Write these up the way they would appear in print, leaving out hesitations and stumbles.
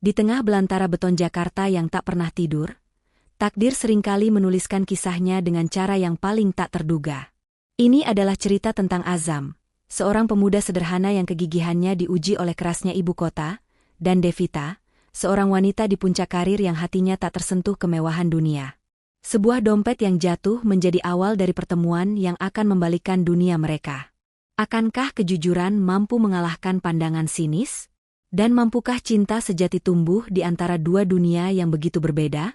Di tengah belantara beton Jakarta yang tak pernah tidur, takdir seringkali menuliskan kisahnya dengan cara yang paling tak terduga. Ini adalah cerita tentang Azam, seorang pemuda sederhana yang kegigihannya diuji oleh kerasnya ibu kota, dan Devita, seorang wanita di puncak karir yang hatinya tak tersentuh kemewahan dunia. Sebuah dompet yang jatuh menjadi awal dari pertemuan yang akan membalikkan dunia mereka. Akankah kejujuran mampu mengalahkan pandangan sinis? Dan mampukah cinta sejati tumbuh di antara dua dunia yang begitu berbeda?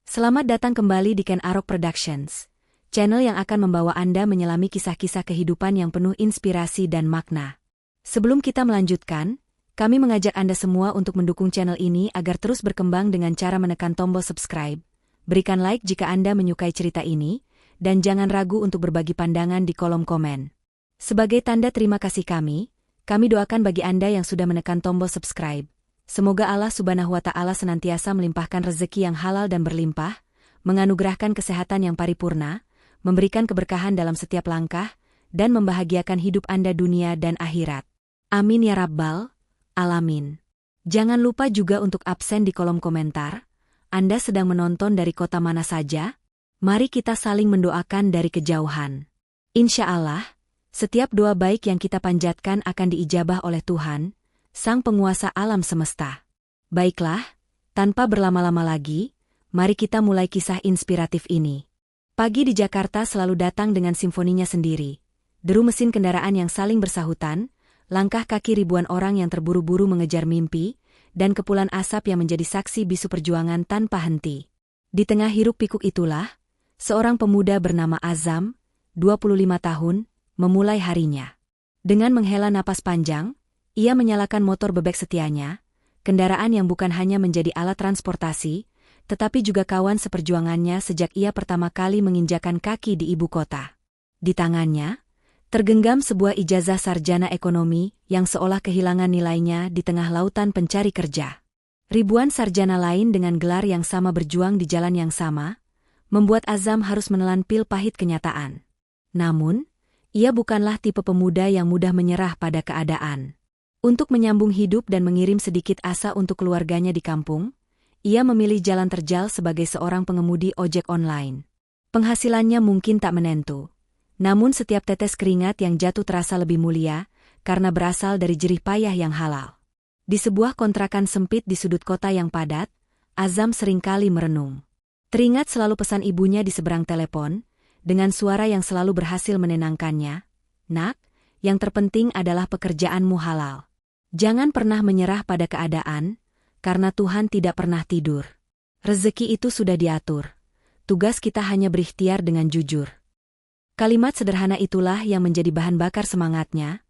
Selamat datang kembali di Ken Arok Productions, channel yang akan membawa Anda menyelami kisah-kisah kehidupan yang penuh inspirasi dan makna. Sebelum kita melanjutkan, kami mengajak Anda semua untuk mendukung channel ini agar terus berkembang dengan cara menekan tombol subscribe, berikan like jika Anda menyukai cerita ini, dan jangan ragu untuk berbagi pandangan di kolom komen. Sebagai tanda terima kasih kami doakan bagi Anda yang sudah menekan tombol subscribe. Semoga Allah Subhanahu wa Ta'ala senantiasa melimpahkan rezeki yang halal dan berlimpah, menganugerahkan kesehatan yang paripurna, memberikan keberkahan dalam setiap langkah, dan membahagiakan hidup Anda dunia dan akhirat. Amin ya Rabbal Alamin. Jangan lupa juga untuk absen di kolom komentar. Anda sedang menonton dari kota mana saja? Mari kita saling mendoakan dari kejauhan. Insya Allah, setiap doa baik yang kita panjatkan akan diijabah oleh Tuhan, Sang Penguasa alam semesta. Baiklah, tanpa berlama-lama lagi, mari kita mulai kisah inspiratif ini. Pagi di Jakarta selalu datang dengan simfoninya sendiri. Deru mesin kendaraan yang saling bersahutan, langkah kaki ribuan orang yang terburu-buru mengejar mimpi, dan kepulan asap yang menjadi saksi bisu perjuangan tanpa henti. Di tengah hiruk-pikuk itulah, seorang pemuda bernama Azam, 25 tahun, memulai harinya. Dengan menghela napas panjang, ia menyalakan motor bebek setianya, kendaraan yang bukan hanya menjadi alat transportasi, tetapi juga kawan seperjuangannya sejak ia pertama kali menginjakan kaki di ibu kota. Di tangannya, tergenggam sebuah ijazah sarjana ekonomi yang seolah kehilangan nilainya di tengah lautan pencari kerja. Ribuan sarjana lain dengan gelar yang sama berjuang di jalan yang sama, membuat Azam harus menelan pil pahit kenyataan. Namun, ia bukanlah tipe pemuda yang mudah menyerah pada keadaan. Untuk menyambung hidup dan mengirim sedikit asa untuk keluarganya di kampung, ia memilih jalan terjal sebagai seorang pengemudi ojek online. Penghasilannya mungkin tak menentu, namun setiap tetes keringat yang jatuh terasa lebih mulia karena berasal dari jerih payah yang halal. Di sebuah kontrakan sempit di sudut kota yang padat, Azam seringkali merenung. Teringat selalu pesan ibunya di seberang telepon, dengan suara yang selalu berhasil menenangkannya, "Nak, yang terpenting adalah pekerjaanmu halal. Jangan pernah menyerah pada keadaan, karena Tuhan tidak pernah tidur. Rezeki itu sudah diatur. Tugas kita hanya berikhtiar dengan jujur." Kalimat sederhana itulah yang menjadi bahan bakar semangatnya,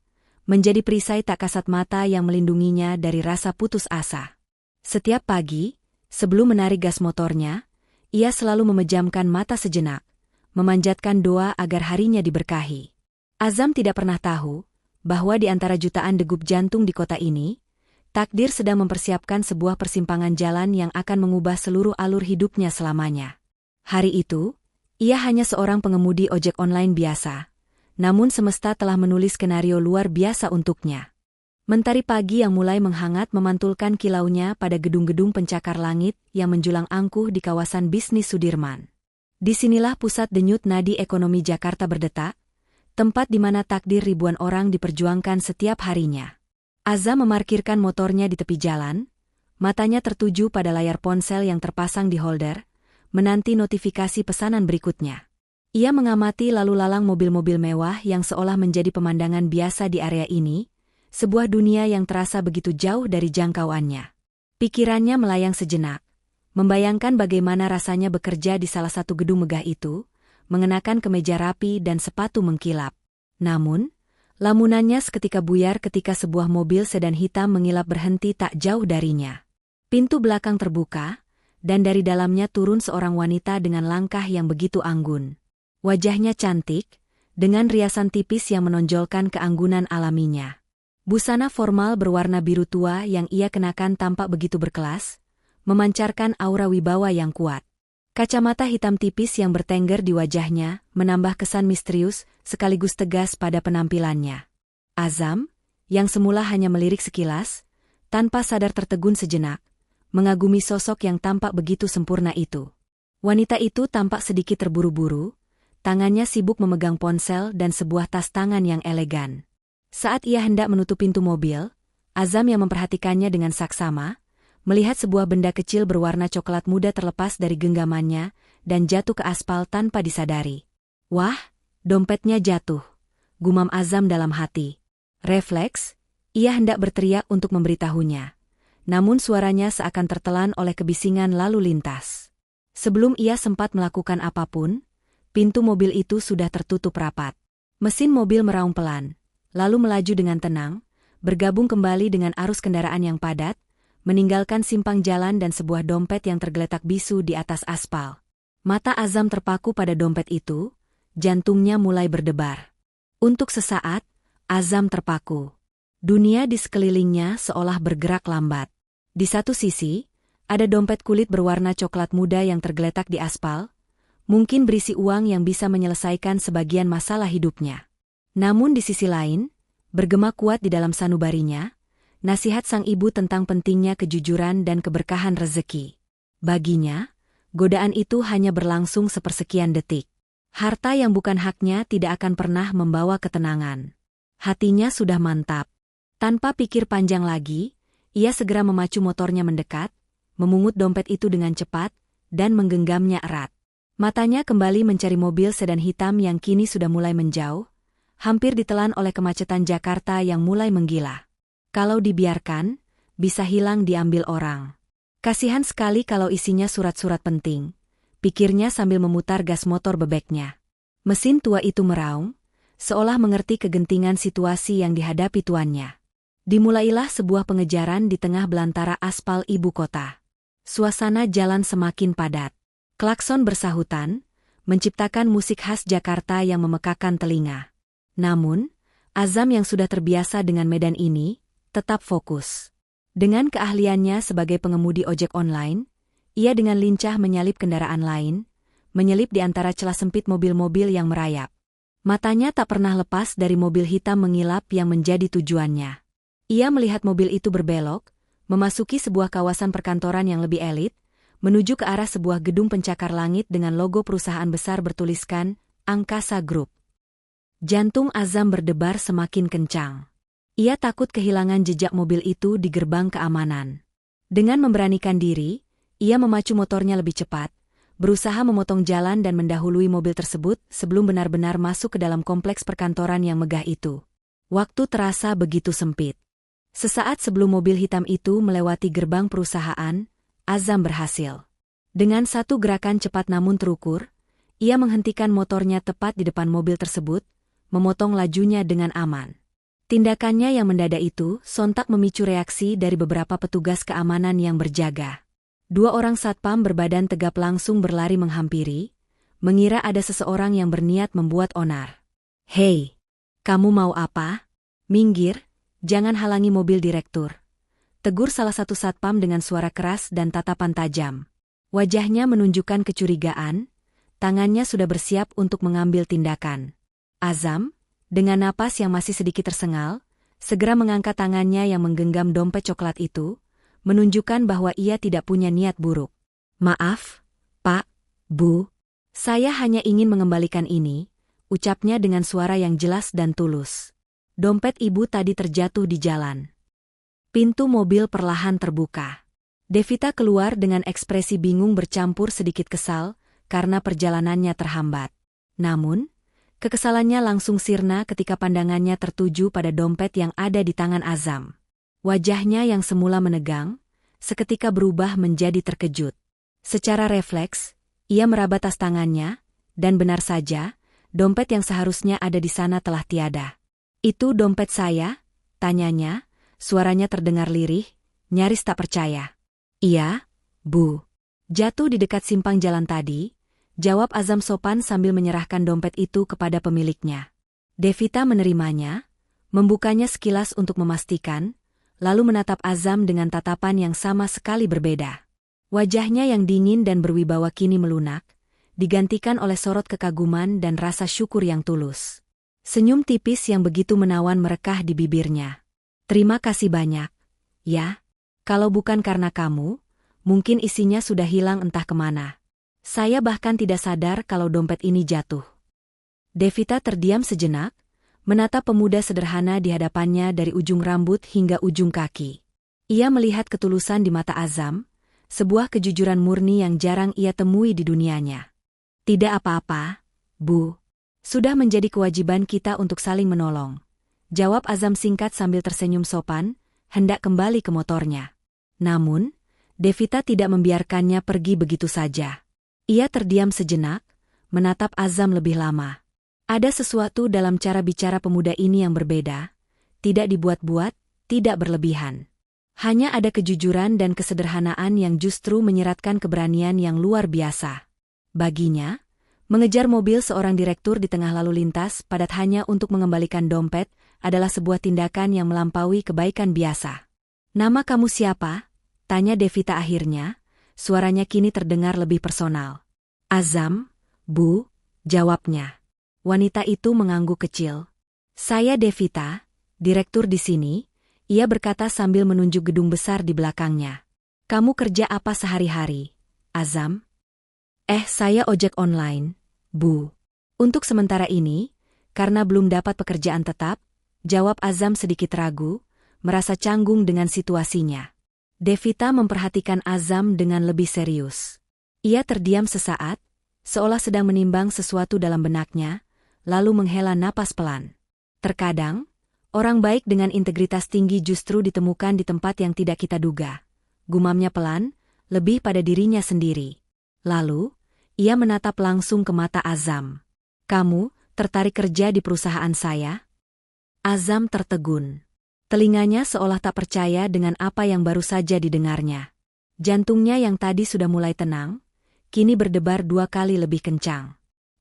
menjadi perisai tak kasat mata yang melindunginya dari rasa putus asa. Setiap pagi, sebelum menarik gas motornya, ia selalu memejamkan mata sejenak, memanjatkan doa agar harinya diberkahi. Azam tidak pernah tahu bahwa di antara jutaan degup jantung di kota ini, takdir sedang mempersiapkan sebuah persimpangan jalan yang akan mengubah seluruh alur hidupnya selamanya. Hari itu, ia hanya seorang pengemudi ojek online biasa, namun semesta telah menulis skenario luar biasa untuknya. Mentari pagi yang mulai menghangat memantulkan kilaunya pada gedung-gedung pencakar langit yang menjulang angkuh di kawasan bisnis Sudirman. Disinilah pusat denyut nadi ekonomi Jakarta berdetak, tempat di mana takdir ribuan orang diperjuangkan setiap harinya. Azam memarkirkan motornya di tepi jalan, matanya tertuju pada layar ponsel yang terpasang di holder, menanti notifikasi pesanan berikutnya. Ia mengamati lalu lalang mobil-mobil mewah yang seolah menjadi pemandangan biasa di area ini, sebuah dunia yang terasa begitu jauh dari jangkauannya. Pikirannya melayang sejenak, membayangkan bagaimana rasanya bekerja di salah satu gedung megah itu, mengenakan kemeja rapi dan sepatu mengkilap. Namun, lamunannya seketika buyar ketika sebuah mobil sedan hitam mengilap berhenti tak jauh darinya. Pintu belakang terbuka, dan dari dalamnya turun seorang wanita dengan langkah yang begitu anggun. Wajahnya cantik, dengan riasan tipis yang menonjolkan keanggunan alaminya. Busana formal berwarna biru tua yang ia kenakan tampak begitu berkelas, memancarkan aura wibawa yang kuat. Kacamata hitam tipis yang bertengger di wajahnya menambah kesan misterius sekaligus tegas pada penampilannya. Azam, yang semula hanya melirik sekilas, tanpa sadar tertegun sejenak, mengagumi sosok yang tampak begitu sempurna itu. Wanita itu tampak sedikit terburu-buru, tangannya sibuk memegang ponsel dan sebuah tas tangan yang elegan. Saat ia hendak menutup pintu mobil, Azam yang memperhatikannya dengan saksama, melihat sebuah benda kecil berwarna coklat muda terlepas dari genggamannya dan jatuh ke aspal tanpa disadari. Wah, dompetnya jatuh, gumam Azam dalam hati. Refleks, ia hendak berteriak untuk memberitahunya. Namun suaranya seakan tertelan oleh kebisingan lalu lintas. Sebelum ia sempat melakukan apapun, pintu mobil itu sudah tertutup rapat. Mesin mobil meraung pelan, lalu melaju dengan tenang, bergabung kembali dengan arus kendaraan yang padat, meninggalkan simpang jalan dan sebuah dompet yang tergeletak bisu di atas aspal. Mata Azam terpaku pada dompet itu, jantungnya mulai berdebar. Untuk sesaat, Azam terpaku. Dunia di sekelilingnya seolah bergerak lambat. Di satu sisi, ada dompet kulit berwarna coklat muda yang tergeletak di aspal, mungkin berisi uang yang bisa menyelesaikan sebagian masalah hidupnya. Namun di sisi lain, bergema kuat di dalam sanubarinya, nasihat sang ibu tentang pentingnya kejujuran dan keberkahan rezeki. Baginya, godaan itu hanya berlangsung sepersekian detik. Harta yang bukan haknya tidak akan pernah membawa ketenangan. Hatinya sudah mantap. Tanpa pikir panjang lagi, ia segera memacu motornya mendekat, memungut dompet itu dengan cepat, dan menggenggamnya erat. Matanya kembali mencari mobil sedan hitam yang kini sudah mulai menjauh, hampir ditelan oleh kemacetan Jakarta yang mulai menggila. Kalau dibiarkan, bisa hilang diambil orang. Kasihan sekali kalau isinya surat-surat penting, pikirnya sambil memutar gas motor bebeknya. Mesin tua itu meraung, seolah mengerti kegentingan situasi yang dihadapi tuannya. Dimulailah sebuah pengejaran di tengah belantara aspal ibu kota. Suasana jalan semakin padat. Klakson bersahutan, menciptakan musik khas Jakarta yang memekakan telinga. Namun, Azam yang sudah terbiasa dengan medan ini, tetap fokus. Dengan keahliannya sebagai pengemudi ojek online, ia dengan lincah menyalip kendaraan lain, menyelip di antara celah sempit mobil-mobil yang merayap. Matanya tak pernah lepas dari mobil hitam mengilap yang menjadi tujuannya. Ia melihat mobil itu berbelok, memasuki sebuah kawasan perkantoran yang lebih elit, menuju ke arah sebuah gedung pencakar langit dengan logo perusahaan besar bertuliskan Angkasa Group. Jantung Azam berdebar semakin kencang. Ia takut kehilangan jejak mobil itu di gerbang keamanan. Dengan memberanikan diri, ia memacu motornya lebih cepat, berusaha memotong jalan dan mendahului mobil tersebut sebelum benar-benar masuk ke dalam kompleks perkantoran yang megah itu. Waktu terasa begitu sempit. Sesaat sebelum mobil hitam itu melewati gerbang perusahaan, Azam berhasil. Dengan satu gerakan cepat namun terukur, ia menghentikan motornya tepat di depan mobil tersebut, memotong lajunya dengan aman. Tindakannya yang mendadak itu sontak memicu reaksi dari beberapa petugas keamanan yang berjaga. Dua orang satpam berbadan tegap langsung berlari menghampiri, mengira ada seseorang yang berniat membuat onar. "Hei, kamu mau apa? Minggir, jangan halangi mobil direktur," tegur salah satu satpam dengan suara keras dan tatapan tajam. Wajahnya menunjukkan kecurigaan, tangannya sudah bersiap untuk mengambil tindakan. Azam, dengan napas yang masih sedikit tersengal, segera mengangkat tangannya yang menggenggam dompet coklat itu, menunjukkan bahwa ia tidak punya niat buruk. "Maaf, Pak, Bu, saya hanya ingin mengembalikan ini," ucapnya dengan suara yang jelas dan tulus. Dompet ibu tadi terjatuh di jalan. Pintu mobil perlahan terbuka. Devita keluar dengan ekspresi bingung bercampur sedikit kesal karena perjalanannya terhambat. Namun, kekesalannya langsung sirna ketika pandangannya tertuju pada dompet yang ada di tangan Azam. Wajahnya yang semula menegang, seketika berubah menjadi terkejut. Secara refleks, ia meraba tas tangannya, dan benar saja, dompet yang seharusnya ada di sana telah tiada. "Itu dompet saya?" tanyanya, suaranya terdengar lirih, nyaris tak percaya. "Iya, Bu. Jatuh di dekat simpang jalan tadi," jawab Azam sopan sambil menyerahkan dompet itu kepada pemiliknya. Devita menerimanya, membukanya sekilas untuk memastikan, lalu menatap Azam dengan tatapan yang sama sekali berbeda. Wajahnya yang dingin dan berwibawa kini melunak, digantikan oleh sorot kekaguman dan rasa syukur yang tulus. Senyum tipis yang begitu menawan merekah di bibirnya. Terima kasih banyak. Ya, kalau bukan karena kamu, mungkin isinya sudah hilang entah kemana. Saya bahkan tidak sadar kalau dompet ini jatuh. Devita terdiam sejenak, menatap pemuda sederhana di hadapannya dari ujung rambut hingga ujung kaki. Ia melihat ketulusan di mata Azam, sebuah kejujuran murni yang jarang ia temui di dunianya. Tidak apa-apa, Bu. Sudah menjadi kewajiban kita untuk saling menolong. Jawab Azam singkat sambil tersenyum sopan, hendak kembali ke motornya. Namun, Devita tidak membiarkannya pergi begitu saja. Ia terdiam sejenak, menatap Azam lebih lama. Ada sesuatu dalam cara bicara pemuda ini yang berbeda, tidak dibuat-buat, tidak berlebihan. Hanya ada kejujuran dan kesederhanaan yang justru menyeratkan keberanian yang luar biasa. Baginya, mengejar mobil seorang direktur di tengah lalu lintas padat hanya untuk mengembalikan dompet adalah sebuah tindakan yang melampaui kebaikan biasa. Nama kamu siapa? Tanya Devita akhirnya, suaranya kini terdengar lebih personal. Azam, Bu, jawabnya. Wanita itu mengangguk kecil. Saya Devita, direktur di sini, ia berkata sambil menunjuk gedung besar di belakangnya. Kamu kerja apa sehari-hari, Azam? Saya ojek online, Bu. Untuk sementara ini, karena belum dapat pekerjaan tetap, jawab Azam sedikit ragu, merasa canggung dengan situasinya. Devita memperhatikan Azam dengan lebih serius. Ia terdiam sesaat, seolah sedang menimbang sesuatu dalam benaknya, lalu menghela napas pelan. Terkadang, orang baik dengan integritas tinggi justru ditemukan di tempat yang tidak kita duga. Gumamnya pelan, lebih pada dirinya sendiri. Lalu, ia menatap langsung ke mata Azam. Kamu tertarik kerja di perusahaan saya? Azam tertegun. Telinganya seolah tak percaya dengan apa yang baru saja didengarnya. Jantungnya yang tadi sudah mulai tenang, kini berdebar 2 kali lebih kencang.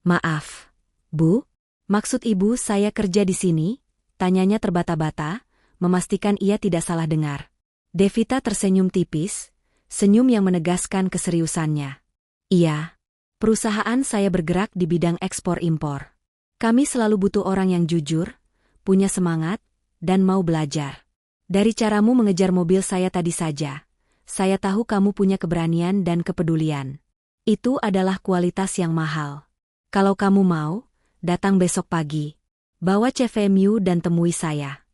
Maaf, Bu. Maksud ibu saya kerja di sini? Tanyanya terbata-bata, memastikan ia tidak salah dengar. Devita tersenyum tipis, senyum yang menegaskan keseriusannya. Iya, perusahaan saya bergerak di bidang ekspor-impor. Kami selalu butuh orang yang jujur, punya semangat, dan mau belajar. Dari caramu mengejar mobil saya tadi saja, saya tahu kamu punya keberanian dan kepedulian. Itu adalah kualitas yang mahal. Kalau kamu mau, datang besok pagi. Bawa CVMU dan temui saya.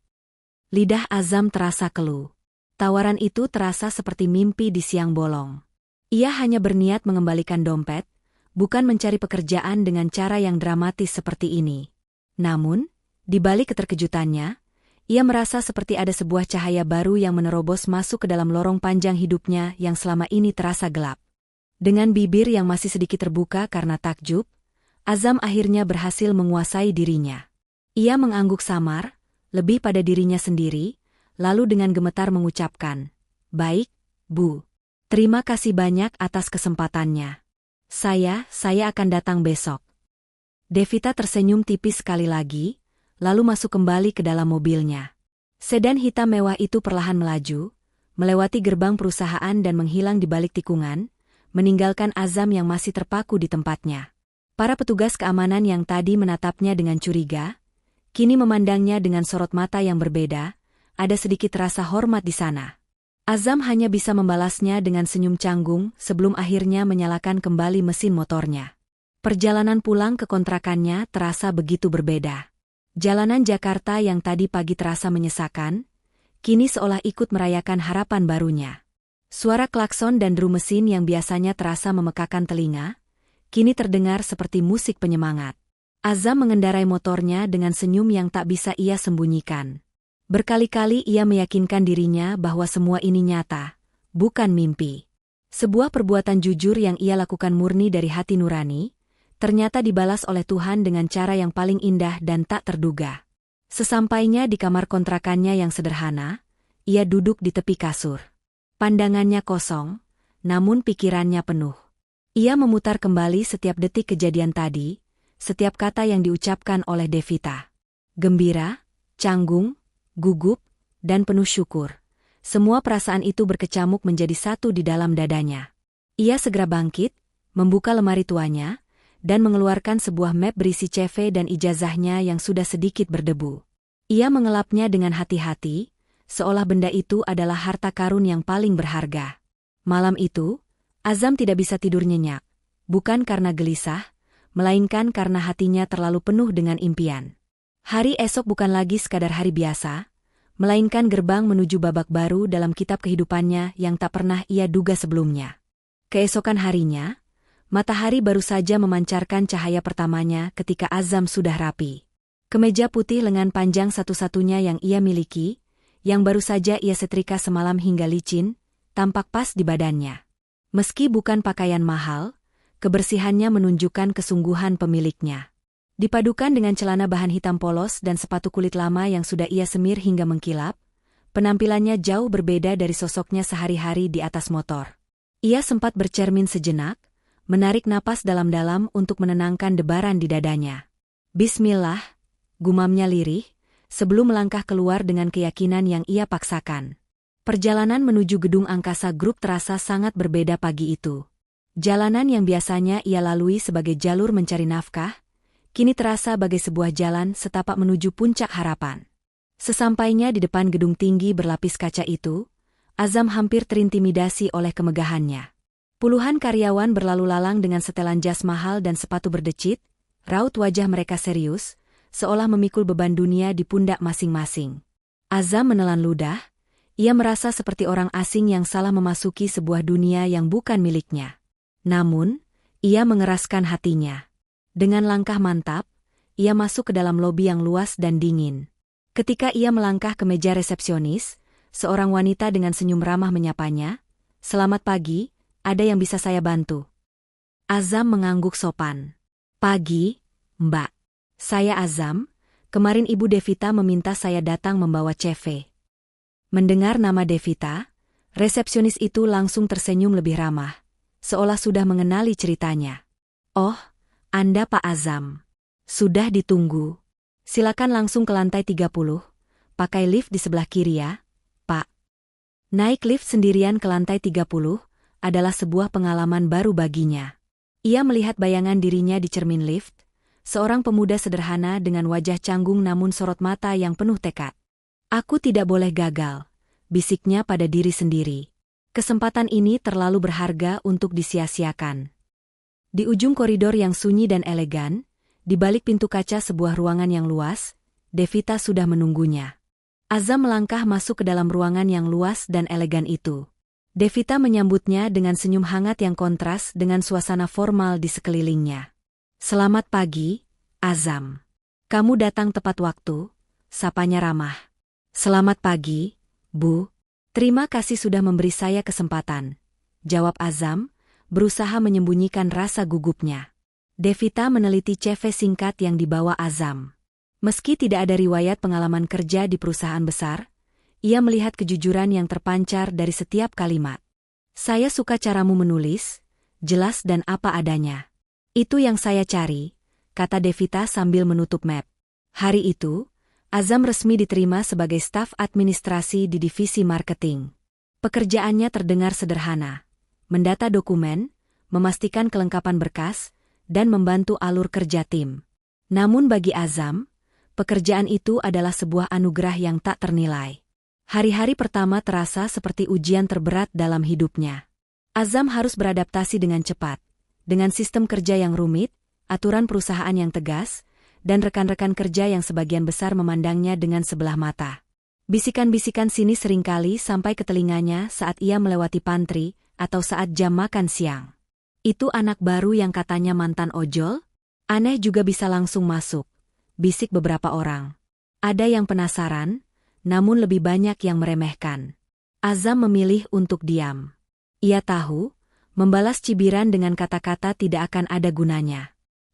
Lidah Azam terasa keluh. Tawaran itu terasa seperti mimpi di siang bolong. Ia hanya berniat mengembalikan dompet, bukan mencari pekerjaan dengan cara yang dramatis seperti ini. Namun, di balik keterkejutannya, ia merasa seperti ada sebuah cahaya baru yang menerobos masuk ke dalam lorong panjang hidupnya yang selama ini terasa gelap. Dengan bibir yang masih sedikit terbuka karena takjub, Azam akhirnya berhasil menguasai dirinya. Ia mengangguk samar, lebih pada dirinya sendiri, lalu dengan gemetar mengucapkan, "Baik, Bu. Terima kasih banyak atas kesempatannya. Saya akan datang besok." Devita tersenyum tipis sekali lagi, lalu masuk kembali ke dalam mobilnya. Sedan hitam mewah itu perlahan melaju, melewati gerbang perusahaan dan menghilang di balik tikungan, meninggalkan Azam yang masih terpaku di tempatnya. Para petugas keamanan yang tadi menatapnya dengan curiga, kini memandangnya dengan sorot mata yang berbeda, ada sedikit rasa hormat di sana. Azam hanya bisa membalasnya dengan senyum canggung sebelum akhirnya menyalakan kembali mesin motornya. Perjalanan pulang ke kontrakannya terasa begitu berbeda. Jalanan Jakarta yang tadi pagi terasa menyesakan, kini seolah ikut merayakan harapan barunya. Suara klakson dan drum mesin yang biasanya terasa memekakan telinga, kini terdengar seperti musik penyemangat. Azam mengendarai motornya dengan senyum yang tak bisa ia sembunyikan. Berkali-kali ia meyakinkan dirinya bahwa semua ini nyata, bukan mimpi. Sebuah perbuatan jujur yang ia lakukan murni dari hati nurani, ternyata dibalas oleh Tuhan dengan cara yang paling indah dan tak terduga. Sesampainya di kamar kontrakannya yang sederhana, ia duduk di tepi kasur. Pandangannya kosong, namun pikirannya penuh. Ia memutar kembali setiap detik kejadian tadi, setiap kata yang diucapkan oleh Devita. Gembira, canggung, gugup, dan penuh syukur. Semua perasaan itu berkecamuk menjadi satu di dalam dadanya. Ia segera bangkit, membuka lemari tuanya, dan mengeluarkan sebuah map berisi CV dan ijazahnya yang sudah sedikit berdebu. Ia mengelapnya dengan hati-hati, seolah benda itu adalah harta karun yang paling berharga. Malam itu, Azam tidak bisa tidur nyenyak, bukan karena gelisah, melainkan karena hatinya terlalu penuh dengan impian. Hari esok bukan lagi sekadar hari biasa, melainkan gerbang menuju babak baru dalam kitab kehidupannya yang tak pernah ia duga sebelumnya. Keesokan harinya, matahari baru saja memancarkan cahaya pertamanya ketika Azam sudah rapi. Kemeja putih lengan panjang satu-satunya yang ia miliki, yang baru saja ia setrika semalam hingga licin, tampak pas di badannya. Meski bukan pakaian mahal, kebersihannya menunjukkan kesungguhan pemiliknya. Dipadukan dengan celana bahan hitam polos dan sepatu kulit lama yang sudah ia semir hingga mengkilap, penampilannya jauh berbeda dari sosoknya sehari-hari di atas motor. Ia sempat bercermin sejenak, menarik napas dalam-dalam untuk menenangkan debaran di dadanya. Bismillah, gumamnya lirih, sebelum melangkah keluar dengan keyakinan yang ia paksakan. Perjalanan menuju gedung angkasa grup terasa sangat berbeda pagi itu. Jalanan yang biasanya ia lalui sebagai jalur mencari nafkah, kini terasa bagai sebuah jalan setapak menuju puncak harapan. Sesampainya di depan gedung tinggi berlapis kaca itu, Azam hampir terintimidasi oleh kemegahannya. Puluhan karyawan berlalu lalang dengan setelan jas mahal dan sepatu berdecit, raut wajah mereka serius, seolah memikul beban dunia di pundak masing-masing. Azam menelan ludah, ia merasa seperti orang asing yang salah memasuki sebuah dunia yang bukan miliknya. Namun, ia mengeraskan hatinya. Dengan langkah mantap, ia masuk ke dalam lobi yang luas dan dingin. Ketika ia melangkah ke meja resepsionis, seorang wanita dengan senyum ramah menyapanya, "Selamat pagi, ada yang bisa saya bantu?" Azam mengangguk sopan. "Pagi, Mbak. Saya Azam, kemarin Ibu Devita meminta saya datang membawa CV." Mendengar nama Devita, resepsionis itu langsung tersenyum lebih ramah, seolah sudah mengenali ceritanya. "Oh, Anda Pak Azam. Sudah ditunggu. Silakan langsung ke lantai 30, pakai lift di sebelah kiri ya, Pak." Naik lift sendirian ke lantai 30 adalah sebuah pengalaman baru baginya. Ia melihat bayangan dirinya di cermin lift, seorang pemuda sederhana dengan wajah canggung namun sorot mata yang penuh tekad. "Aku tidak boleh gagal," bisiknya pada diri sendiri. Kesempatan ini terlalu berharga untuk disia-siakan. Di ujung koridor yang sunyi dan elegan, di balik pintu kaca sebuah ruangan yang luas, Devita sudah menunggunya. Azam melangkah masuk ke dalam ruangan yang luas dan elegan itu. Devita menyambutnya dengan senyum hangat yang kontras dengan suasana formal di sekelilingnya. "Selamat pagi, Azam. Kamu datang tepat waktu," sapanya ramah. "Selamat pagi, Bu. Terima kasih sudah memberi saya kesempatan," jawab Azam, berusaha menyembunyikan rasa gugupnya. Devita meneliti CV singkat yang dibawa Azam. Meski tidak ada riwayat pengalaman kerja di perusahaan besar, ia melihat kejujuran yang terpancar dari setiap kalimat. "Saya suka caramu menulis, jelas dan apa adanya. Itu yang saya cari," kata Devita sambil menutup map. Hari itu, Azam resmi diterima sebagai staf administrasi di divisi marketing. Pekerjaannya terdengar sederhana: mendata dokumen, memastikan kelengkapan berkas, dan membantu alur kerja tim. Namun bagi Azam, pekerjaan itu adalah sebuah anugerah yang tak ternilai. Hari-hari pertama terasa seperti ujian terberat dalam hidupnya. Azam harus beradaptasi dengan cepat, dengan sistem kerja yang rumit, aturan perusahaan yang tegas, dan rekan-rekan kerja yang sebagian besar memandangnya dengan sebelah mata. Bisikan-bisikan sini seringkali sampai ke telinganya saat ia melewati pantry atau saat jam makan siang. "Itu anak baru yang katanya mantan ojol? Aneh juga bisa langsung masuk," bisik beberapa orang. Ada yang penasaran, namun lebih banyak yang meremehkan. Azam memilih untuk diam. Ia tahu, membalas cibiran dengan kata-kata tidak akan ada gunanya.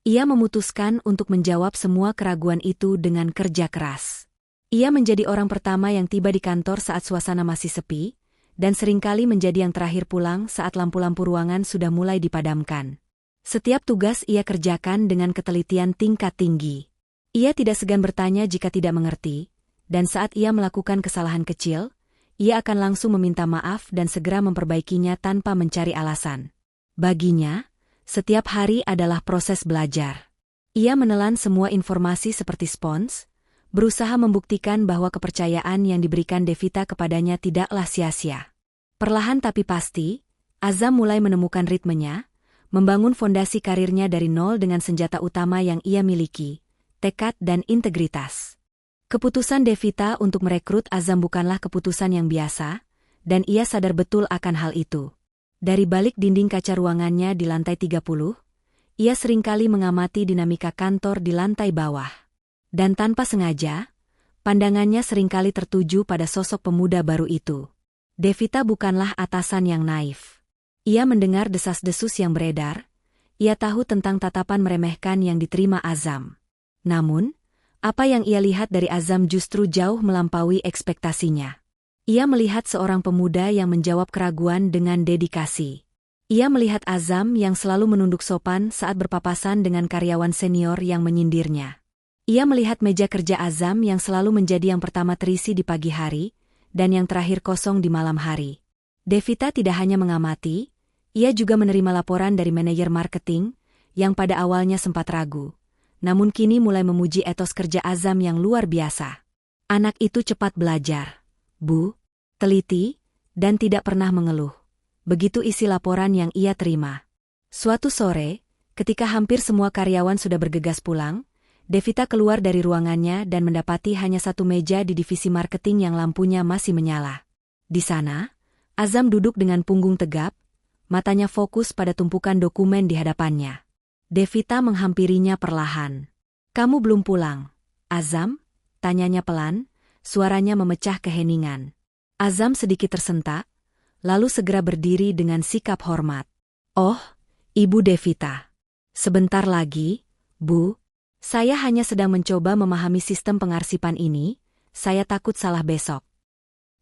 Ia memutuskan untuk menjawab semua keraguan itu dengan kerja keras. Ia menjadi orang pertama yang tiba di kantor saat suasana masih sepi, dan seringkali menjadi yang terakhir pulang saat lampu-lampu ruangan sudah mulai dipadamkan. Setiap tugas ia kerjakan dengan ketelitian tingkat tinggi. Ia tidak segan bertanya jika tidak mengerti, dan saat ia melakukan kesalahan kecil, ia akan langsung meminta maaf dan segera memperbaikinya tanpa mencari alasan. Baginya, setiap hari adalah proses belajar. Ia menelan semua informasi seperti spons, berusaha membuktikan bahwa kepercayaan yang diberikan Devita kepadanya tidaklah sia-sia. Perlahan tapi pasti, Azam mulai menemukan ritmenya, membangun fondasi karirnya dari nol dengan senjata utama yang ia miliki, tekad dan integritas. Keputusan Devita untuk merekrut Azam bukanlah keputusan yang biasa, dan ia sadar betul akan hal itu. Dari balik dinding kaca ruangannya di lantai 30, ia seringkali mengamati dinamika kantor di lantai bawah. Dan tanpa sengaja, pandangannya seringkali tertuju pada sosok pemuda baru itu. Devita bukanlah atasan yang naif. Ia mendengar desas-desus yang beredar, ia tahu tentang tatapan meremehkan yang diterima Azam. Namun, apa yang ia lihat dari Azam justru jauh melampaui ekspektasinya. Ia melihat seorang pemuda yang menjawab keraguan dengan dedikasi. Ia melihat Azam yang selalu menunduk sopan saat berpapasan dengan karyawan senior yang menyindirnya. Ia melihat meja kerja Azam yang selalu menjadi yang pertama terisi di pagi hari, dan yang terakhir kosong di malam hari. Devita tidak hanya mengamati, ia juga menerima laporan dari manajer marketing, yang pada awalnya sempat ragu. Namun kini mulai memuji etos kerja Azam yang luar biasa. Anak itu cepat belajar, Bu, teliti, dan tidak pernah mengeluh. Begitu isi laporan yang ia terima. Suatu sore, ketika hampir semua karyawan sudah bergegas pulang, Devita keluar dari ruangannya dan mendapati hanya satu meja di divisi marketing yang lampunya masih menyala. Di sana, Azam duduk dengan punggung tegap, matanya fokus pada tumpukan dokumen di hadapannya. Devita menghampirinya perlahan. "Kamu belum pulang, Azam?" tanyanya pelan, suaranya memecah keheningan. Azam sedikit tersentak, lalu segera berdiri dengan sikap hormat. "Oh, Ibu Devita. Sebentar lagi, Bu. Saya hanya sedang mencoba memahami sistem pengarsipan ini, saya takut salah besok."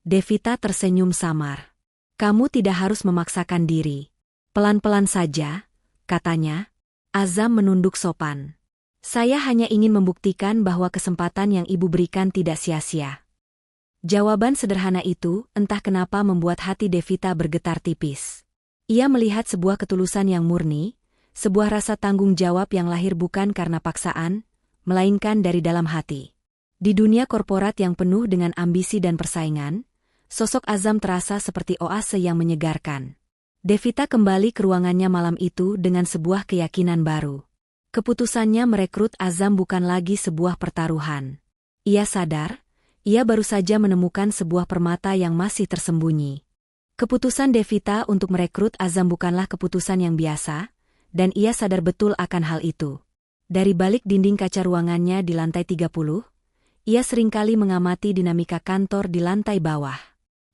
Devita tersenyum samar. "Kamu tidak harus memaksakan diri. Pelan-pelan saja," katanya. Azam menunduk sopan. "Saya hanya ingin membuktikan bahwa kesempatan yang Ibu berikan tidak sia-sia." Jawaban sederhana itu entah kenapa membuat hati Devita bergetar tipis. Ia melihat sebuah ketulusan yang murni, sebuah rasa tanggung jawab yang lahir bukan karena paksaan, melainkan dari dalam hati. Di dunia korporat yang penuh dengan ambisi dan persaingan, sosok Azam terasa seperti oase yang menyegarkan. Devita kembali ke ruangannya malam itu dengan sebuah keyakinan baru. Keputusannya merekrut Azam bukan lagi sebuah pertaruhan. Ia sadar, ia baru saja menemukan sebuah permata yang masih tersembunyi. Keputusan Devita untuk merekrut Azam bukanlah keputusan yang biasa, dan ia sadar betul akan hal itu. Dari balik dinding kaca ruangannya di lantai 30, ia seringkali mengamati dinamika kantor di lantai bawah.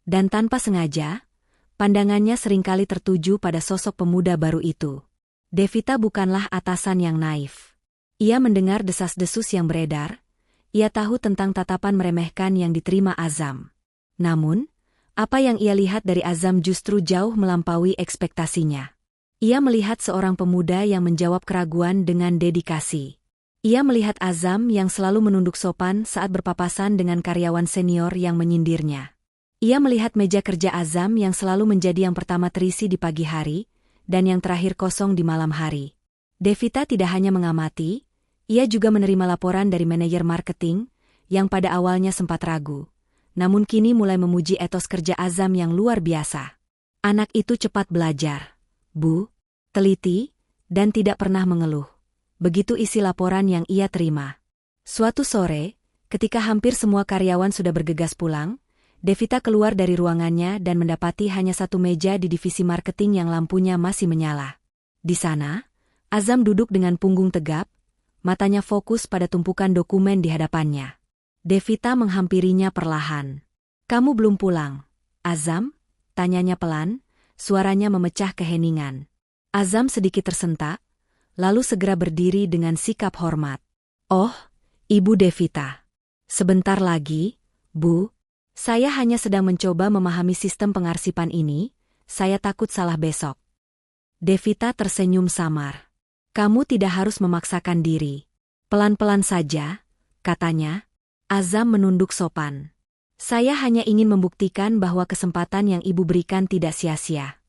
Dan tanpa sengaja, pandangannya seringkali tertuju pada sosok pemuda baru itu. Devita bukanlah atasan yang naif. Ia mendengar desas-desus yang beredar, ia tahu tentang tatapan meremehkan yang diterima Azam. Namun, apa yang ia lihat dari Azam justru jauh melampaui ekspektasinya. Ia melihat seorang pemuda yang menjawab keraguan dengan dedikasi. Ia melihat Azam yang selalu menunduk sopan saat berpapasan dengan karyawan senior yang menyindirnya. Ia melihat meja kerja Azam yang selalu menjadi yang pertama terisi di pagi hari, dan yang terakhir kosong di malam hari. Devita tidak hanya mengamati, ia juga menerima laporan dari manajer marketing, yang pada awalnya sempat ragu. Namun kini mulai memuji etos kerja Azam yang luar biasa. Anak itu cepat belajar, Bu, teliti, dan tidak pernah mengeluh. Begitu isi laporan yang ia terima. Suatu sore, ketika hampir semua karyawan sudah bergegas pulang, Devita keluar dari ruangannya dan mendapati hanya satu meja di divisi marketing yang lampunya masih menyala. Di sana, Azam duduk dengan punggung tegap, matanya fokus pada tumpukan dokumen di hadapannya. Devita menghampirinya perlahan. "Kamu belum pulang, Azam?" tanyanya pelan, suaranya memecah keheningan. Azam sedikit tersentak, lalu segera berdiri dengan sikap hormat. "Oh, Ibu Devita. Sebentar lagi, Bu. Saya hanya sedang mencoba memahami sistem pengarsipan ini, saya takut salah besok." Devita tersenyum samar. "Kamu tidak harus memaksakan diri. Pelan-pelan saja," katanya. Azam menunduk sopan. "Saya hanya ingin membuktikan bahwa kesempatan yang Ibu berikan tidak sia-sia."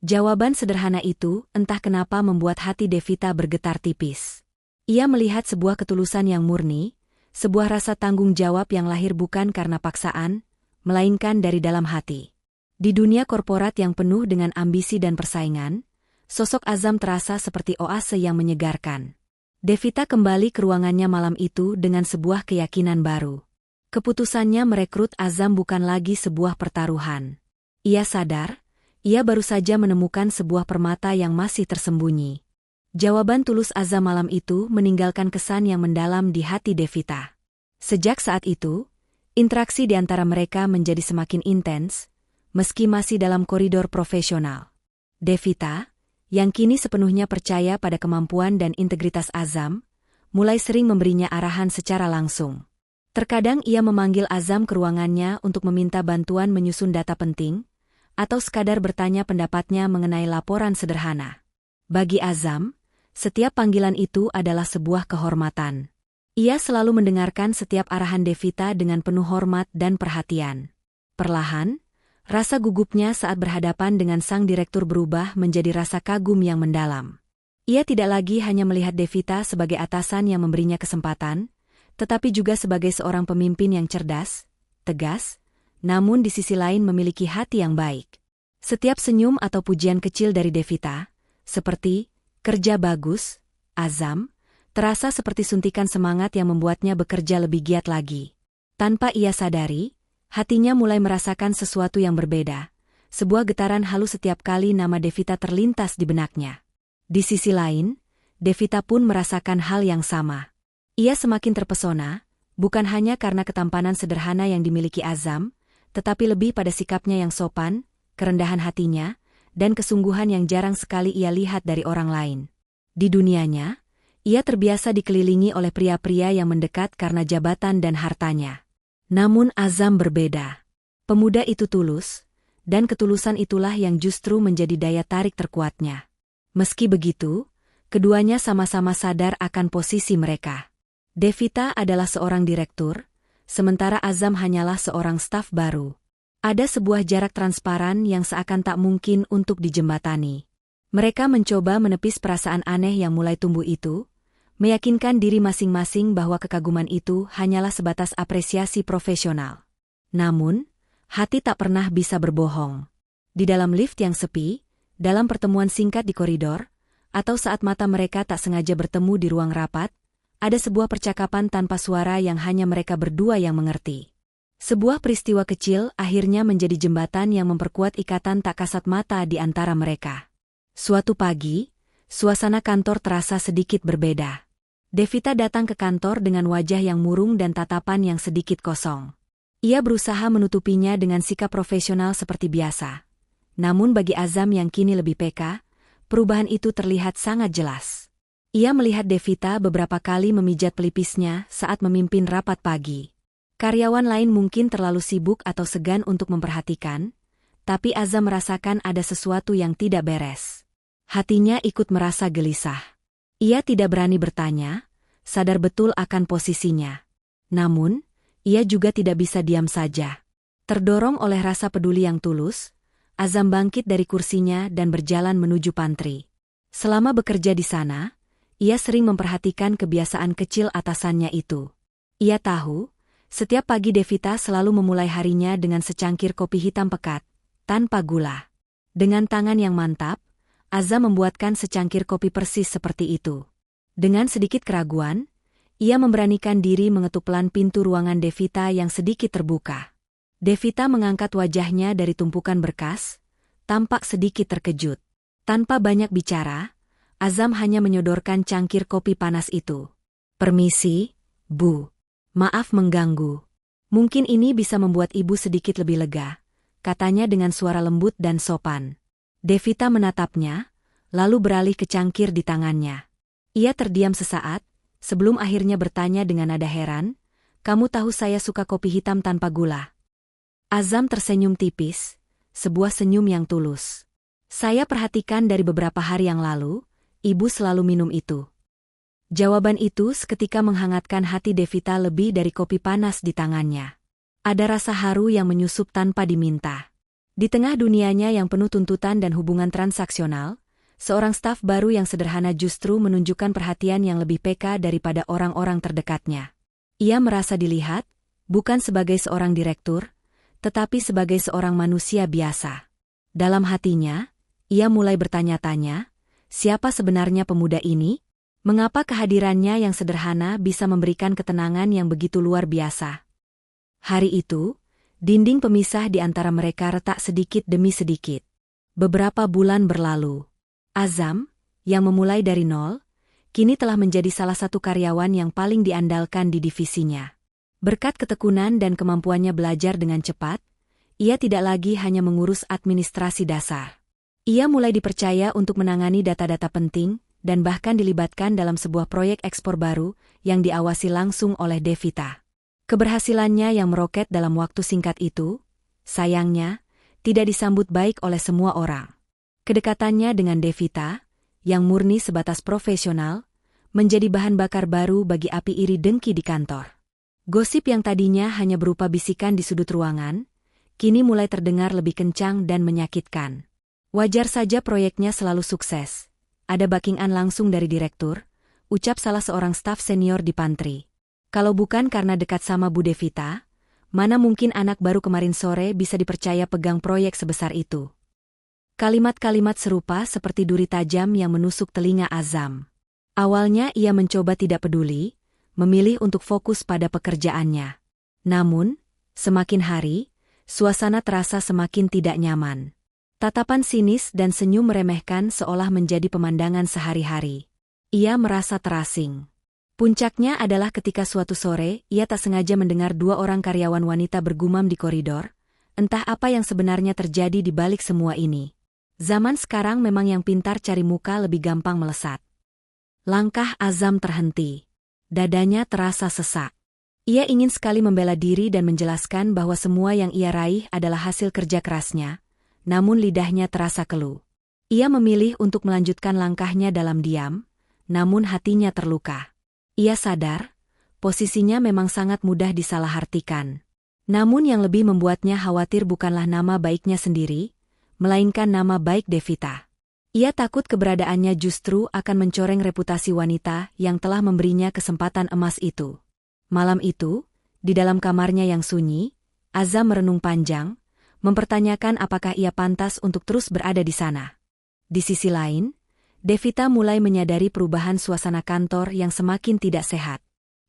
Jawaban sederhana itu entah kenapa membuat hati Devita bergetar tipis. Ia melihat sebuah ketulusan yang murni, sebuah rasa tanggung jawab yang lahir bukan karena paksaan, melainkan dari dalam hati. Di dunia korporat yang penuh dengan ambisi dan persaingan, sosok Azam terasa seperti oase yang menyegarkan. Devita kembali ke ruangannya malam itu dengan sebuah keyakinan baru. Keputusannya merekrut Azam bukan lagi sebuah pertaruhan. Ia sadar, ia baru saja menemukan sebuah permata yang masih tersembunyi. Jawaban tulus Azam malam itu meninggalkan kesan yang mendalam di hati Devita. Sejak saat itu, interaksi di antara mereka menjadi semakin intens, meski masih dalam koridor profesional. Devita, yang kini sepenuhnya percaya pada kemampuan dan integritas Azam, mulai sering memberinya arahan secara langsung. Terkadang ia memanggil Azam ke ruangannya untuk meminta bantuan menyusun data penting, atau sekadar bertanya pendapatnya mengenai laporan sederhana. Bagi Azam, setiap panggilan itu adalah sebuah kehormatan. Ia selalu mendengarkan setiap arahan Devita dengan penuh hormat dan perhatian. Perlahan, rasa gugupnya saat berhadapan dengan sang direktur berubah menjadi rasa kagum yang mendalam. Ia tidak lagi hanya melihat Devita sebagai atasan yang memberinya kesempatan, tetapi juga sebagai seorang pemimpin yang cerdas, tegas, namun di sisi lain memiliki hati yang baik. Setiap senyum atau pujian kecil dari Devita, seperti kerja bagus, Azam, terasa seperti suntikan semangat yang membuatnya bekerja lebih giat lagi. Tanpa ia sadari, hatinya mulai merasakan sesuatu yang berbeda. Sebuah getaran halus setiap kali nama Devita terlintas di benaknya. Di sisi lain, Devita pun merasakan hal yang sama. Ia semakin terpesona, bukan hanya karena ketampanan sederhana yang dimiliki Azam, tetapi lebih pada sikapnya yang sopan, kerendahan hatinya, dan kesungguhan yang jarang sekali ia lihat dari orang lain. Di dunianya, ia terbiasa dikelilingi oleh pria-pria yang mendekat karena jabatan dan hartanya. Namun Azam berbeda. Pemuda itu tulus, dan ketulusan itulah yang justru menjadi daya tarik terkuatnya. Meski begitu, keduanya sama-sama sadar akan posisi mereka. Devita adalah seorang direktur, sementara Azam hanyalah seorang staf baru. Ada sebuah jarak transparan yang seakan tak mungkin untuk dijembatani. Mereka mencoba menepis perasaan aneh yang mulai tumbuh itu, meyakinkan diri masing-masing bahwa kekaguman itu hanyalah sebatas apresiasi profesional. Namun, hati tak pernah bisa berbohong. Di dalam lift yang sepi, dalam pertemuan singkat di koridor, atau saat mata mereka tak sengaja bertemu di ruang rapat, ada sebuah percakapan tanpa suara yang hanya mereka berdua yang mengerti. Sebuah peristiwa kecil akhirnya menjadi jembatan yang memperkuat ikatan tak kasat mata di antara mereka. Suatu pagi, suasana kantor terasa sedikit berbeda. Devita datang ke kantor dengan wajah yang murung dan tatapan yang sedikit kosong. Ia berusaha menutupinya dengan sikap profesional seperti biasa. Namun bagi Azam yang kini lebih peka, perubahan itu terlihat sangat jelas. Ia melihat Devita beberapa kali memijat pelipisnya saat memimpin rapat pagi. Karyawan lain mungkin terlalu sibuk atau segan untuk memperhatikan, tapi Azam merasakan ada sesuatu yang tidak beres. Hatinya ikut merasa gelisah. Ia tidak berani bertanya, sadar betul akan posisinya. Namun, ia juga tidak bisa diam saja. Terdorong oleh rasa peduli yang tulus, Azam bangkit dari kursinya dan berjalan menuju pantry. Selama bekerja di sana, ia sering memperhatikan kebiasaan kecil atasannya itu. Ia tahu, setiap pagi Devita selalu memulai harinya dengan secangkir kopi hitam pekat, tanpa gula. Dengan tangan yang mantap, Azam membuatkan secangkir kopi persis seperti itu. Dengan sedikit keraguan, ia memberanikan diri mengetuk pelan pintu ruangan Devita yang sedikit terbuka. Devita mengangkat wajahnya dari tumpukan berkas, tampak sedikit terkejut. Tanpa banyak bicara, Azam hanya menyodorkan cangkir kopi panas itu. "Permisi, Bu. Maaf mengganggu. Mungkin ini bisa membuat Ibu sedikit lebih lega," katanya dengan suara lembut dan sopan. Devita menatapnya, lalu beralih ke cangkir di tangannya. Ia terdiam sesaat, sebelum akhirnya bertanya dengan nada heran, "Kamu tahu saya suka kopi hitam tanpa gula?" Azam tersenyum tipis, sebuah senyum yang tulus. "Saya perhatikan dari beberapa hari yang lalu, Ibu selalu minum itu." Jawaban itu seketika menghangatkan hati Devita lebih dari kopi panas di tangannya. Ada rasa haru yang menyusup tanpa diminta. Di tengah dunianya yang penuh tuntutan dan hubungan transaksional, seorang staf baru yang sederhana justru menunjukkan perhatian yang lebih peka daripada orang-orang terdekatnya. Ia merasa dilihat, bukan sebagai seorang direktur, tetapi sebagai seorang manusia biasa. Dalam hatinya, ia mulai bertanya-tanya, siapa sebenarnya pemuda ini? Mengapa kehadirannya yang sederhana bisa memberikan ketenangan yang begitu luar biasa? Hari itu, dinding pemisah di antara mereka retak sedikit demi sedikit. Beberapa bulan berlalu. Azam, yang memulai dari nol, kini telah menjadi salah satu karyawan yang paling diandalkan di divisinya. Berkat ketekunan dan kemampuannya belajar dengan cepat, ia tidak lagi hanya mengurus administrasi dasar. Ia mulai dipercaya untuk menangani data-data penting dan bahkan dilibatkan dalam sebuah proyek ekspor baru yang diawasi langsung oleh Devita. Keberhasilannya yang meroket dalam waktu singkat itu, sayangnya, tidak disambut baik oleh semua orang. Kedekatannya dengan Devita, yang murni sebatas profesional, menjadi bahan bakar baru bagi api iri dengki di kantor. Gosip yang tadinya hanya berupa bisikan di sudut ruangan, kini mulai terdengar lebih kencang dan menyakitkan. Wajar saja proyeknya selalu sukses. Ada backing-an langsung dari direktur, ucap salah seorang staf senior di pantry. Kalau bukan karena dekat sama Bu Devita, mana mungkin anak baru kemarin sore bisa dipercaya pegang proyek sebesar itu. Kalimat-kalimat serupa seperti duri tajam yang menusuk telinga Azam. Awalnya ia mencoba tidak peduli, memilih untuk fokus pada pekerjaannya. Namun, semakin hari, suasana terasa semakin tidak nyaman. Tatapan sinis dan senyum meremehkan seolah menjadi pemandangan sehari-hari. Ia merasa terasing. Puncaknya adalah ketika suatu sore, ia tak sengaja mendengar dua orang karyawan wanita bergumam di koridor, entah apa yang sebenarnya terjadi di balik semua ini. Zaman sekarang memang yang pintar cari muka lebih gampang melesat. Langkah Azam terhenti. Dadanya terasa sesak. Ia ingin sekali membela diri dan menjelaskan bahwa semua yang ia raih adalah hasil kerja kerasnya, namun lidahnya terasa keluh. Ia memilih untuk melanjutkan langkahnya dalam diam, namun hatinya terluka. Ia sadar, posisinya memang sangat mudah disalahartikan. Namun yang lebih membuatnya khawatir bukanlah nama baiknya sendiri, melainkan nama baik Devita. Ia takut keberadaannya justru akan mencoreng reputasi wanita yang telah memberinya kesempatan emas itu. Malam itu, di dalam kamarnya yang sunyi, Azam merenung panjang, mempertanyakan apakah ia pantas untuk terus berada di sana. Di sisi lain, Devita mulai menyadari perubahan suasana kantor yang semakin tidak sehat.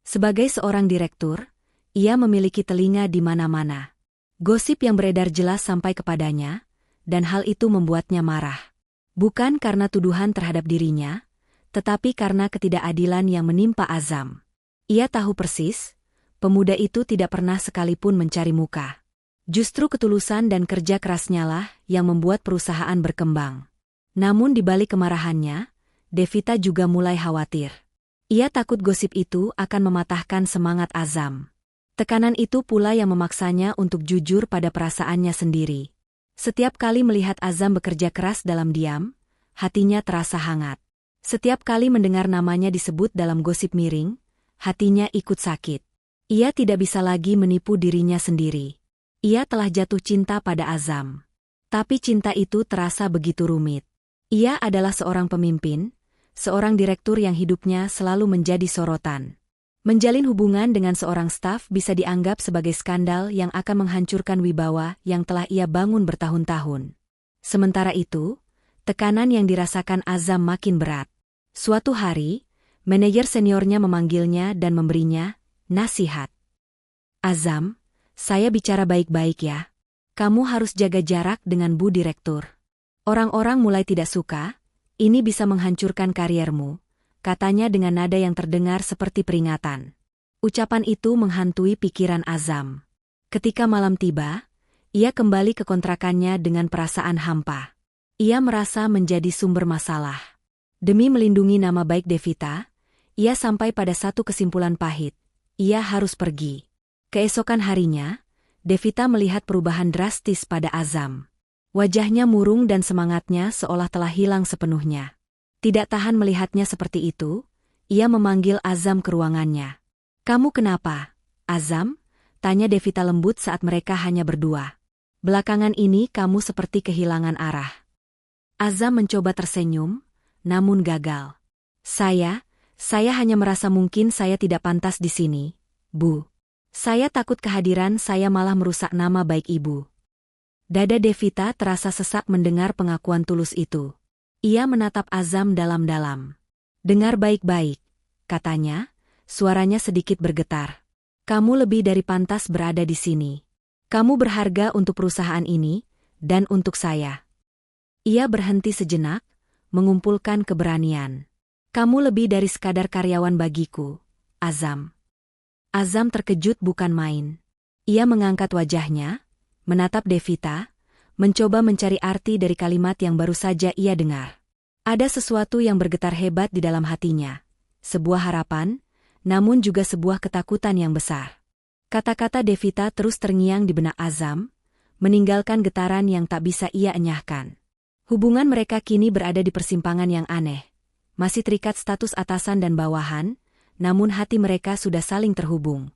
Sebagai seorang direktur, ia memiliki telinga di mana-mana. Gosip yang beredar jelas sampai kepadanya, dan hal itu membuatnya marah. Bukan karena tuduhan terhadap dirinya, tetapi karena ketidakadilan yang menimpa Azam. Ia tahu persis, pemuda itu tidak pernah sekalipun mencari muka. Justru ketulusan dan kerja kerasnya lah yang membuat perusahaan berkembang. Namun di balik kemarahannya, Devita juga mulai khawatir. Ia takut gosip itu akan mematahkan semangat Azam. Tekanan itu pula yang memaksanya untuk jujur pada perasaannya sendiri. Setiap kali melihat Azam bekerja keras dalam diam, hatinya terasa hangat. Setiap kali mendengar namanya disebut dalam gosip miring, hatinya ikut sakit. Ia tidak bisa lagi menipu dirinya sendiri. Ia telah jatuh cinta pada Azam. Tapi cinta itu terasa begitu rumit. Ia adalah seorang pemimpin, seorang direktur yang hidupnya selalu menjadi sorotan. Menjalin hubungan dengan seorang staf bisa dianggap sebagai skandal yang akan menghancurkan wibawa yang telah ia bangun bertahun-tahun. Sementara itu, tekanan yang dirasakan Azam makin berat. Suatu hari, manajer seniornya memanggilnya dan memberinya nasihat. Azam, saya bicara baik-baik ya. Kamu harus jaga jarak dengan Bu Direktur. Orang-orang mulai tidak suka, ini bisa menghancurkan kariermu, katanya dengan nada yang terdengar seperti peringatan. Ucapan itu menghantui pikiran Azam. Ketika malam tiba, ia kembali ke kontrakannya dengan perasaan hampa. Ia merasa menjadi sumber masalah. Demi melindungi nama baik Devita, ia sampai pada satu kesimpulan pahit. Ia harus pergi. Keesokan harinya, Devita melihat perubahan drastis pada Azam. Wajahnya murung dan semangatnya seolah telah hilang sepenuhnya. Tidak tahan melihatnya seperti itu, ia memanggil Azam ke ruangannya. "Kamu kenapa, Azam?" tanya Devita lembut saat mereka hanya berdua. Belakangan ini kamu seperti kehilangan arah. Azam mencoba tersenyum, namun gagal. Saya hanya merasa mungkin saya tidak pantas di sini, Bu. Saya takut kehadiran saya malah merusak nama baik Ibu. Dada Devita terasa sesak mendengar pengakuan tulus itu. Ia menatap Azam dalam-dalam. Dengar baik-baik, katanya, suaranya sedikit bergetar. Kamu lebih dari pantas berada di sini. Kamu berharga untuk perusahaan ini, dan untuk saya. Ia berhenti sejenak, mengumpulkan keberanian. Kamu lebih dari sekadar karyawan bagiku, Azam. Azam terkejut bukan main. Ia mengangkat wajahnya, menatap Devita, mencoba mencari arti dari kalimat yang baru saja ia dengar. Ada sesuatu yang bergetar hebat di dalam hatinya. Sebuah harapan, namun juga sebuah ketakutan yang besar. Kata-kata Devita terus terngiang di benak Azam, meninggalkan getaran yang tak bisa ia enyahkan. Hubungan mereka kini berada di persimpangan yang aneh. Masih terikat status atasan dan bawahan, namun hati mereka sudah saling terhubung.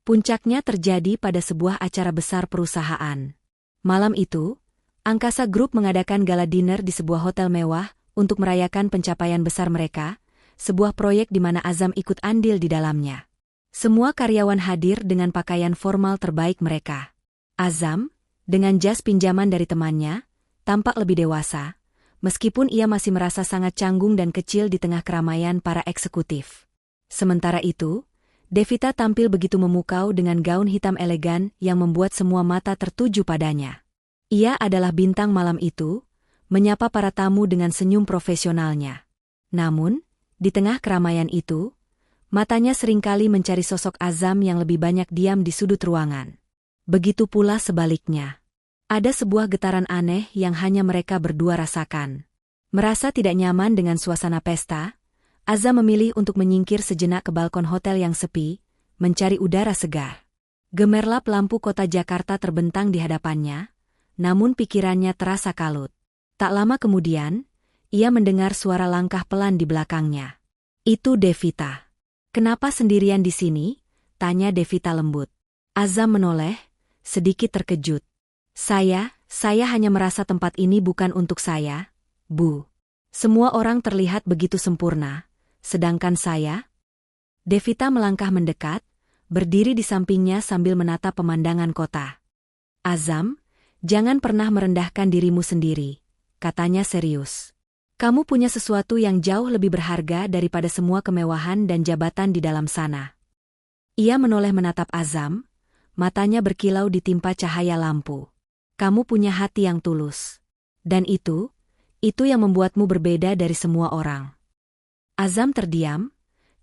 Puncaknya terjadi pada sebuah acara besar perusahaan. Malam itu, Angkasa Group mengadakan gala dinner di sebuah hotel mewah untuk merayakan pencapaian besar mereka, sebuah proyek di mana Azam ikut andil di dalamnya. Semua karyawan hadir dengan pakaian formal terbaik mereka. Azam, dengan jas pinjaman dari temannya, tampak lebih dewasa, meskipun ia masih merasa sangat canggung dan kecil di tengah keramaian para eksekutif. Sementara itu, Devita tampil begitu memukau dengan gaun hitam elegan yang membuat semua mata tertuju padanya. Ia adalah bintang malam itu, menyapa para tamu dengan senyum profesionalnya. Namun, di tengah keramaian itu, matanya seringkali mencari sosok Azam yang lebih banyak diam di sudut ruangan. Begitu pula sebaliknya. Ada sebuah getaran aneh yang hanya mereka berdua rasakan. Merasa tidak nyaman dengan suasana pesta, Azam memilih untuk menyingkir sejenak ke balkon hotel yang sepi, mencari udara segar. Gemerlap lampu kota Jakarta terbentang di hadapannya, namun pikirannya terasa kalut. Tak lama kemudian, ia mendengar suara langkah pelan di belakangnya. Itu Devita. Kenapa sendirian di sini? Tanya Devita lembut. Azam menoleh, sedikit terkejut. Saya hanya merasa tempat ini bukan untuk saya, Bu. Semua orang terlihat begitu sempurna, sedangkan saya... Devita melangkah mendekat, berdiri di sampingnya sambil menatap pemandangan kota. Azam, jangan pernah merendahkan dirimu sendiri, katanya serius. Kamu punya sesuatu yang jauh lebih berharga daripada semua kemewahan dan jabatan di dalam sana. Ia menoleh menatap Azam, matanya berkilau ditimpa cahaya lampu. Kamu punya hati yang tulus. Dan itu yang membuatmu berbeda dari semua orang. Azam terdiam,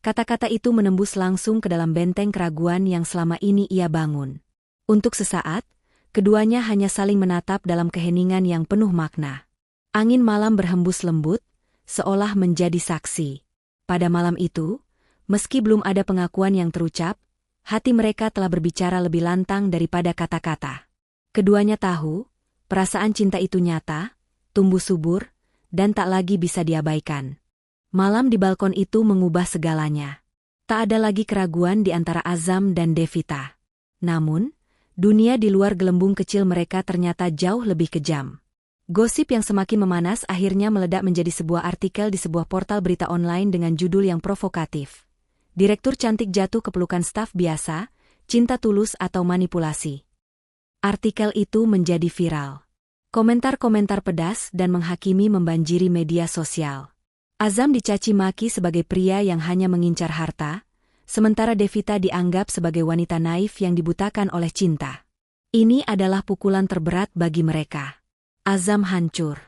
kata-kata itu menembus langsung ke dalam benteng keraguan yang selama ini ia bangun. Untuk sesaat, keduanya hanya saling menatap dalam keheningan yang penuh makna. Angin malam berhembus lembut, seolah menjadi saksi. Pada malam itu, meski belum ada pengakuan yang terucap, hati mereka telah berbicara lebih lantang daripada kata-kata. Keduanya tahu, perasaan cinta itu nyata, tumbuh subur, dan tak lagi bisa diabaikan. Malam di balkon itu mengubah segalanya. Tak ada lagi keraguan di antara Azam dan Devita. Namun, dunia di luar gelembung kecil mereka ternyata jauh lebih kejam. Gosip yang semakin memanas akhirnya meledak menjadi sebuah artikel di sebuah portal berita online dengan judul yang provokatif. Direktur cantik jatuh ke pelukan staf biasa, cinta tulus atau manipulasi. Artikel itu menjadi viral. Komentar-komentar pedas dan menghakimi membanjiri media sosial. Azam dicaci maki sebagai pria yang hanya mengincar harta, sementara Devita dianggap sebagai wanita naif yang dibutakan oleh cinta. Ini adalah pukulan terberat bagi mereka. Azam hancur.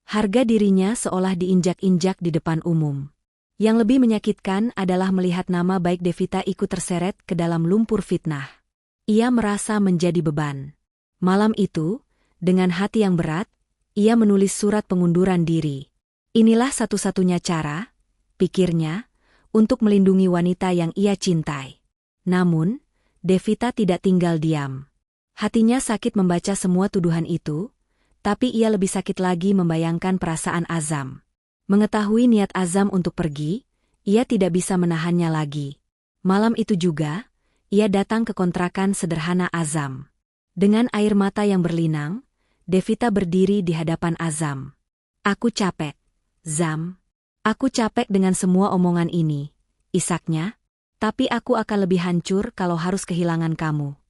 Harga dirinya seolah diinjak-injak di depan umum. Yang lebih menyakitkan adalah melihat nama baik Devita ikut terseret ke dalam lumpur fitnah. Ia merasa menjadi beban. Malam itu, dengan hati yang berat, ia menulis surat pengunduran diri. Inilah satu-satunya cara, pikirnya, untuk melindungi wanita yang ia cintai. Namun, Devita tidak tinggal diam. Hatinya sakit membaca semua tuduhan itu, tapi ia lebih sakit lagi membayangkan perasaan Azam. Mengetahui niat Azam untuk pergi, ia tidak bisa menahannya lagi. Malam itu juga, ia datang ke kontrakan sederhana Azam. Dengan air mata yang berlinang, Devita berdiri di hadapan Azam. Aku capek, Zam. Aku capek dengan semua omongan ini, isaknya. Tapi aku akan lebih hancur kalau harus kehilangan kamu.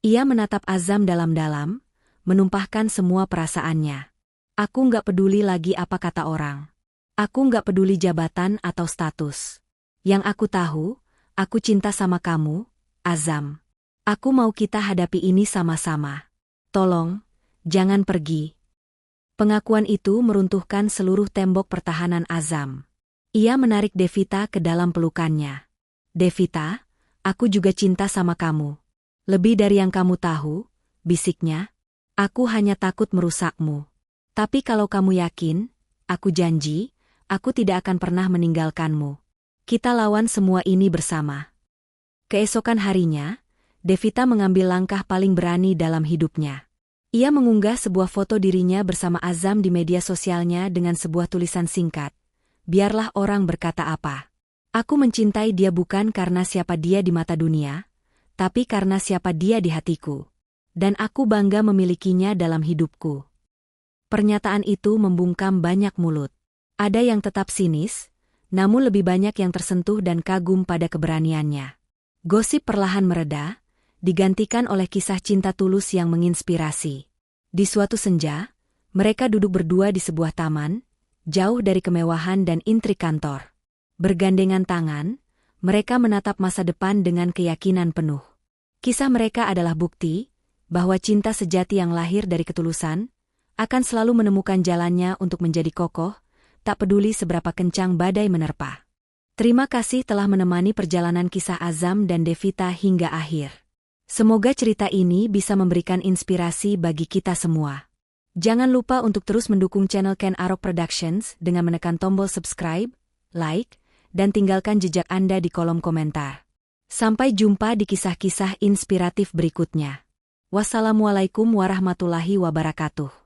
Ia menatap Azam dalam-dalam, menumpahkan semua perasaannya. Aku nggak peduli lagi apa kata orang. Aku nggak peduli jabatan atau status. Yang aku tahu, aku cinta sama kamu, Azam. Aku mau kita hadapi ini sama-sama. Tolong, jangan pergi. Pengakuan itu meruntuhkan seluruh tembok pertahanan Azam. Ia menarik Devita ke dalam pelukannya. Devita, aku juga cinta sama kamu. Lebih dari yang kamu tahu, bisiknya. Aku hanya takut merusakmu. Tapi kalau kamu yakin, aku janji, aku tidak akan pernah meninggalkanmu. Kita lawan semua ini bersama. Keesokan harinya, Devita mengambil langkah paling berani dalam hidupnya. Ia mengunggah sebuah foto dirinya bersama Azam di media sosialnya dengan sebuah tulisan singkat. Biarlah orang berkata apa. Aku mencintai dia bukan karena siapa dia di mata dunia, tapi karena siapa dia di hatiku. Dan aku bangga memilikinya dalam hidupku. Pernyataan itu membungkam banyak mulut. Ada yang tetap sinis, namun lebih banyak yang tersentuh dan kagum pada keberaniannya. Gosip perlahan mereda, digantikan oleh kisah cinta tulus yang menginspirasi. Di suatu senja, mereka duduk berdua di sebuah taman, jauh dari kemewahan dan intrik kantor. Bergandengan tangan, mereka menatap masa depan dengan keyakinan penuh. Kisah mereka adalah bukti bahwa cinta sejati yang lahir dari ketulusan akan selalu menemukan jalannya untuk menjadi kokoh, tak peduli seberapa kencang badai menerpa. Terima kasih telah menemani perjalanan kisah Azam dan Devita hingga akhir. Semoga cerita ini bisa memberikan inspirasi bagi kita semua. Jangan lupa untuk terus mendukung channel Ken Arok Productions dengan menekan tombol subscribe, like, dan tinggalkan jejak Anda di kolom komentar. Sampai jumpa di kisah-kisah inspiratif berikutnya. Wassalamualaikum warahmatullahi wabarakatuh.